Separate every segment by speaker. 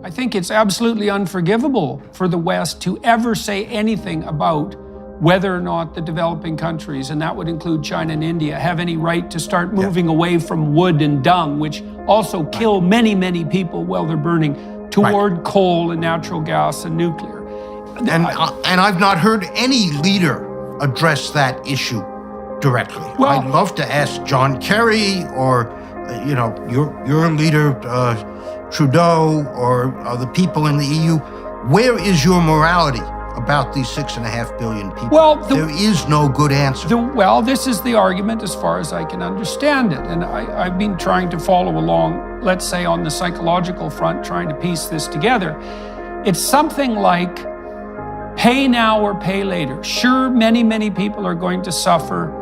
Speaker 1: I think it's absolutely unforgivable for the West to ever say anything about whether or not the developing countries, and that would include China and India, have any right to start moving away from wood and dung, which also kill many, many people while they're burning, toward coal and natural gas and nuclear.
Speaker 2: And I've not heard any leader address that issue directly.
Speaker 1: Well,
Speaker 2: I'd love to ask John Kerry or, your leader, Trudeau, or the people in the EU, where is your morality about these 6.5 billion people?
Speaker 1: Well,
Speaker 2: there is no good answer.
Speaker 1: This is the argument as far as I can understand it. And I've been trying to follow along, let's say on the psychological front, trying to piece this together. It's something like pay now or pay later. Sure, many, many people are going to suffer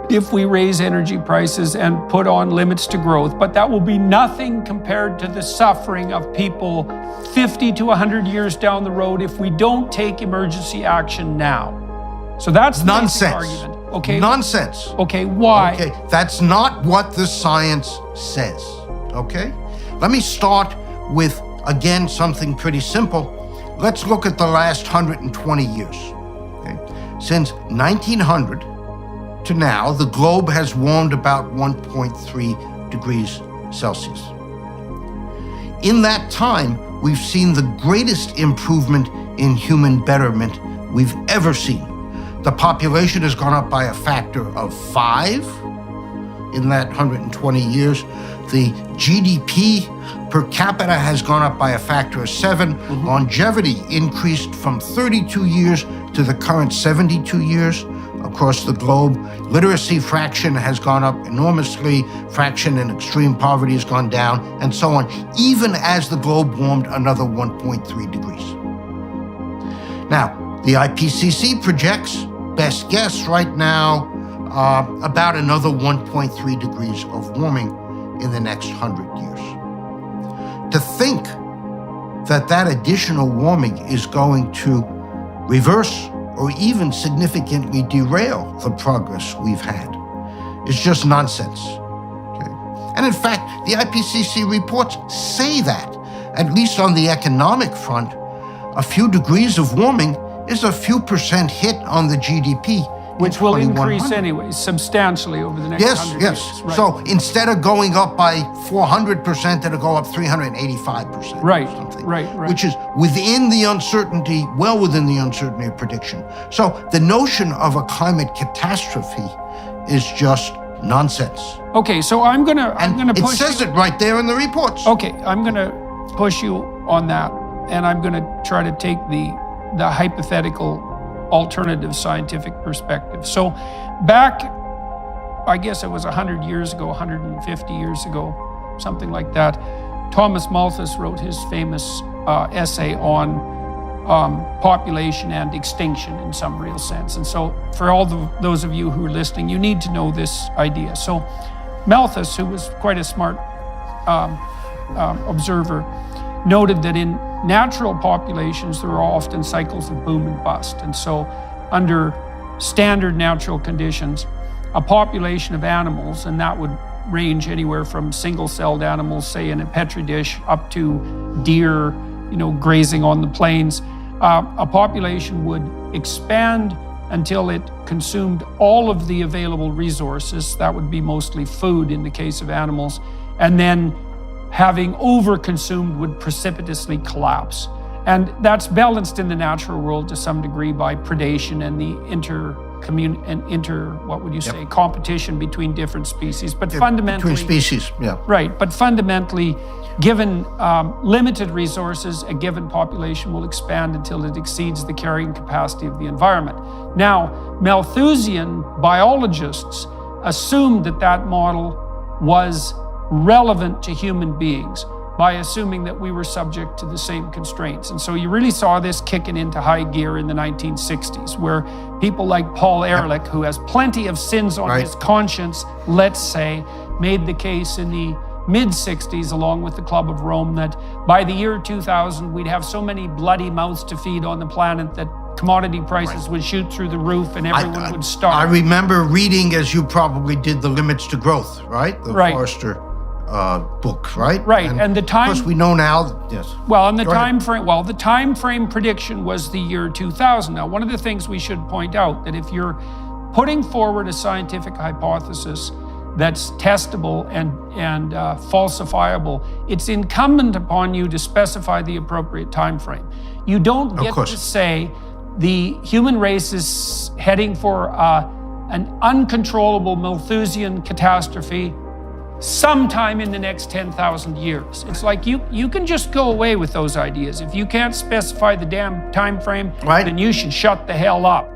Speaker 1: if we raise energy prices and put on limits to growth, but that will be nothing compared to the suffering of people 50 to 100 years down the road if we don't take emergency action now. So that's the basic argument. Okay.
Speaker 2: Nonsense.
Speaker 1: Okay, why?
Speaker 2: Okay, that's not what the science says, okay? Let me start with, again, something pretty simple. Let's look at the last 120 years. Okay? Since 1900, to now, the globe has warmed about 1.3 degrees Celsius. In that time, we've seen the greatest improvement in human betterment we've ever seen. The population has gone up by a factor of 5 in that 120 years. The GDP per capita has gone up by a factor of 7. Longevity increased from 32 years to the current 72 years. Across the globe, literacy fraction has gone up enormously, fraction in extreme poverty has gone down, and so on, even as the globe warmed another 1.3 degrees. Now, the IPCC projects, best guess right now, about another 1.3 degrees of warming in the next 100 years. To think that additional warming is going to reverse or even significantly derail the progress we've had is just nonsense. Okay? And in fact, the IPCC reports say that, at least on the economic front, a few degrees of warming is a few percent hit on the GDP.
Speaker 1: Which will increase anyway, substantially over the next 100 years.
Speaker 2: Yes. Right. So instead of going up by 400%, it'll go up 385%.
Speaker 1: Right,
Speaker 2: something,
Speaker 1: right.
Speaker 2: Which is within the uncertainty, well within the uncertainty of prediction. So the notion of a climate catastrophe is just nonsense.
Speaker 1: Okay, so I'm gonna push.
Speaker 2: It says it right there in the reports.
Speaker 1: Okay, I'm gonna push you on that, and I'm gonna try to take the hypothetical alternative scientific perspective. So back, I guess it was 100 years ago, 150 years ago, something like that, Thomas Malthus wrote his famous essay on population and extinction in some real sense. And so for all those of you who are listening, you need to know this idea. So Malthus, who was quite a smart observer, noted that in natural populations, there are often cycles of boom and bust. And so under standard natural conditions, a population of animals, and that would range anywhere from single-celled animals, say in a petri dish, up to deer, grazing on the plains, a population would expand until it consumed all of the available resources. That would be mostly food in the case of animals. And then having overconsumed would precipitously collapse. And that's balanced in the natural world to some degree by predation and the competition between different species. But fundamentally—
Speaker 2: Between species, yeah.
Speaker 1: Right, but fundamentally, given limited resources, a given population will expand until it exceeds the carrying capacity of the environment. Now, Malthusian biologists assumed that model was relevant to human beings by assuming that we were subject to the same constraints. And so you really saw this kicking into high gear in the 1960s, where people like Paul Ehrlich, who has plenty of sins on his conscience, let's say, made the case in the mid-60s, along with the Club of Rome, that by the year 2000, we'd have so many bloody mouths to feed on the planet that commodity prices would shoot through the roof and everyone would starve.
Speaker 2: I remember reading, as you probably did, The Limits to Growth, right? The Forrester book, right?
Speaker 1: Right, and the time-
Speaker 2: Of course, we know now, yes.
Speaker 1: Well, and the
Speaker 2: Go ahead.
Speaker 1: time frame prediction was the year 2000. Now, one of the things we should point out that if you're putting forward a scientific hypothesis that's testable and falsifiable, it's incumbent upon you to specify the appropriate time frame. You don't get to say the human race is heading for an uncontrollable Malthusian catastrophe sometime in the next 10,000 years. It's like you can just go away with those ideas. If you can't specify the damn time frame,
Speaker 2: Right.
Speaker 1: then you should shut the hell up.